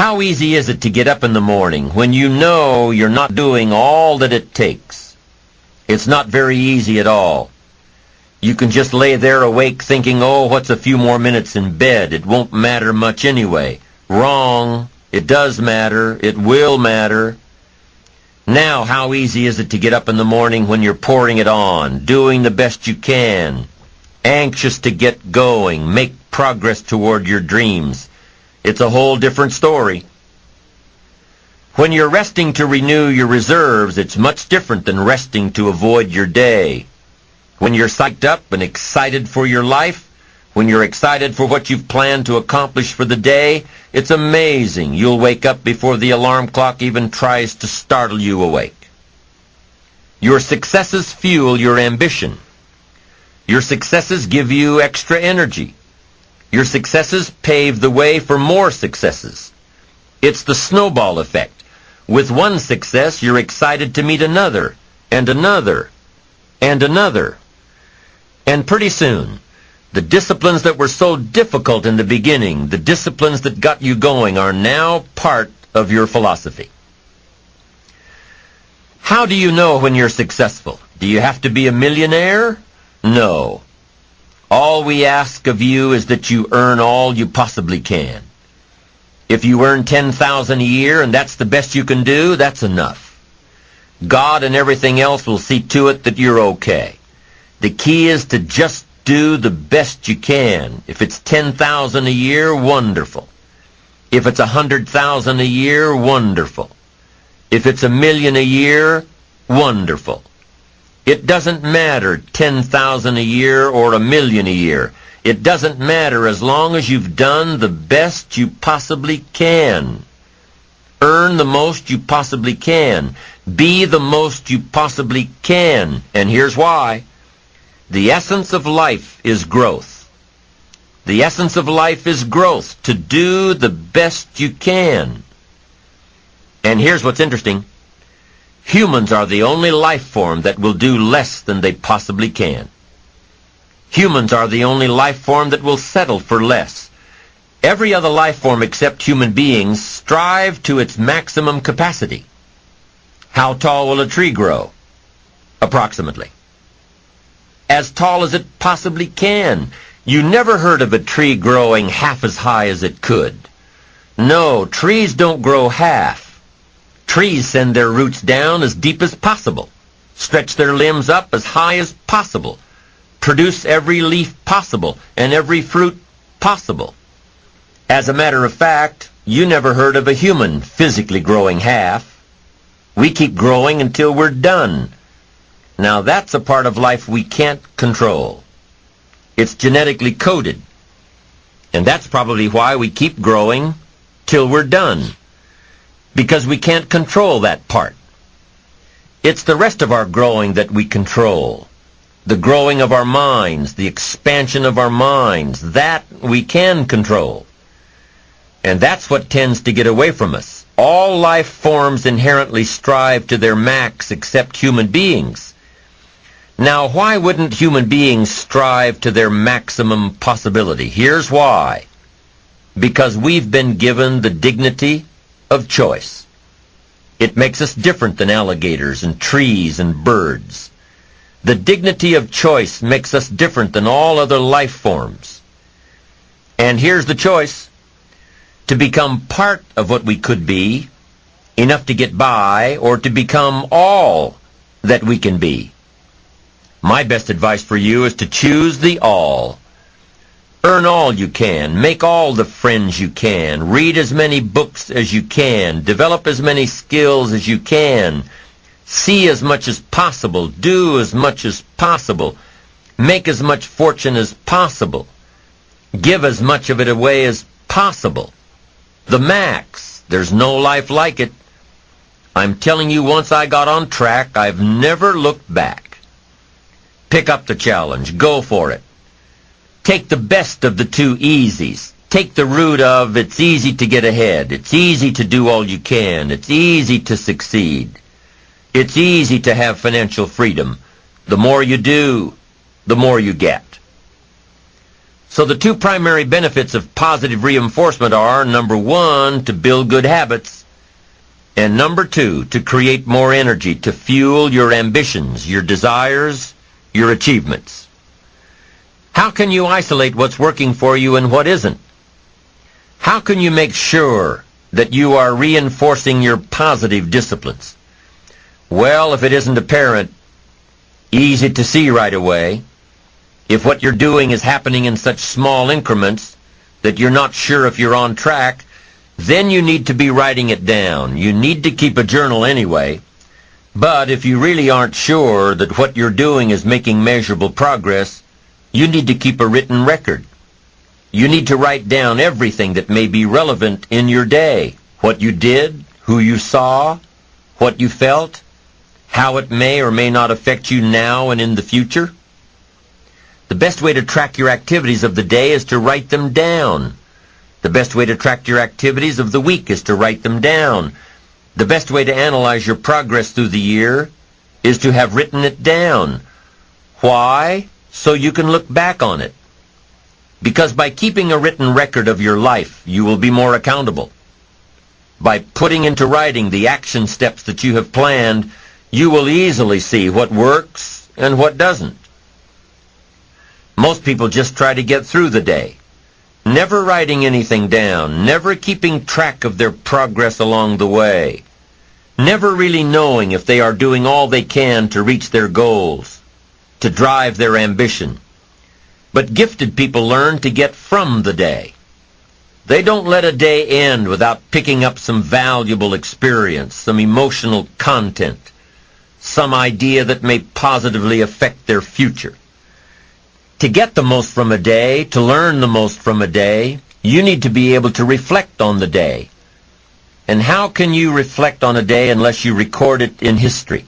How easy is it to get up in the morning when you know you're not doing all that it takes? It's not very easy at all. You can just lay there awake thinking, oh, what's a few more minutes in bed? It won't matter much anyway. Wrong. It does matter. It will matter. Now, how easy is it to get up in the morning when you're pouring it on, doing the best you can, anxious to get going, make progress toward your dreams? It's a whole different story. When you're resting to renew your reserves, it's much different than resting to avoid your day. When you're psyched up and excited for your life, when you're excited for what you've planned to accomplish for the day, it's amazing. You'll wake up before the alarm clock even tries to startle you awake. Your successes fuel your ambition. Your successes give you extra energy. Your successes pave the way for more successes. It's the snowball effect. With one success, you're excited to meet another, and another, and another. And pretty soon, the disciplines that were so difficult in the beginning, the disciplines that got you going, are now part of your philosophy. How do you know when you're successful? Do you have to be a millionaire? No. All we ask of you is that you earn all you possibly can. If you earn $10,000 a year and that's the best you can do, that's enough. God and everything else will see to it that you're okay. The key is to just do the best you can. If it's $10,000 a year, wonderful. If it's $100,000 a year, wonderful. If it's $1 million a year, wonderful. It doesn't matter $10,000 a year or $1 million a year. It doesn't matter as long as you've done the best you possibly can. Earn the most you possibly can. Be the most you possibly can. And here's why. The essence of life is growth. The essence of life is growth, to do the best you can. And here's what's interesting. Humans are the only life form that will do less than they possibly can. Humans are the only life form that will settle for less. Every other life form except human beings strive to its maximum capacity. How tall will a tree grow? Approximately. As tall as it possibly can. You never heard of a tree growing half as high as it could. No, trees don't grow half. Trees send their roots down as deep as possible, stretch their limbs up as high as possible, produce every leaf possible and every fruit possible. As a matter of fact, you never heard of a human physically growing half. We keep growing until we're done. Now that's a part of life we can't control. It's genetically coded. And that's probably why we keep growing till we're done. Because we can't control that part. It's the rest of our growing that we control. The growing of our minds, the expansion of our minds, that we can control. And that's what tends to get away from us. All life forms inherently strive to their max except human beings. Now, why wouldn't human beings strive to their maximum possibility? Here's why. Because we've been given the dignity of choice. It makes us different than alligators and trees and birds. The dignity of choice makes us different than all other life forms. And here's the choice. To become part of what we could be, enough to get by, or to become all that we can be. My best advice for you is to choose the all. Earn all you can. Make all the friends you can. Read as many books as you can. Develop as many skills as you can. See as much as possible. Do as much as possible. Make as much fortune as possible. Give as much of it away as possible. The max. There's no life like it. I'm telling you, once I got on track, I've never looked back. Pick up the challenge. Go for it. Take the best of the two easies. Take the route of it's easy to get ahead. It's easy to do all you can. It's easy to succeed. It's easy to have financial freedom. The more you do, the more you get. So the two primary benefits of positive reinforcement are, number one, to build good habits, and number two, to create more energy to fuel your ambitions, your desires, your achievements. How can you isolate what's working for you and what isn't? How can you make sure that you are reinforcing your positive disciplines? Well, if it isn't apparent, easy to see right away, if what you're doing is happening in such small increments that you're not sure if you're on track, then you need to be writing it down. You need to keep a journal anyway. But if you really aren't sure that what you're doing is making measurable progress, you need to keep a written record. You need to write down everything that may be relevant in your day. What you did, who you saw, what you felt, how it may or may not affect you now and in the future. The best way to track your activities of the day is to write them down. The best way to track your activities of the week is to write them down. The best way to analyze your progress through the year is to have written it down. Why? So you can look back on it. Because by keeping a written record of your life, you will be more accountable. By putting into writing the action steps that you have planned, you will easily see what works and what doesn't. Most people just try to get through the day, never writing anything down, never keeping track of their progress along the way, never really knowing if they are doing all they can to reach their goals, to drive their ambition. But gifted people learn to get from the day. They don't let a day end without picking up some valuable experience, some emotional content, some idea that may positively affect their future. To get the most from a day, to learn the most from a day, you need to be able to reflect on the day. And how can you reflect on a day unless you record it in history?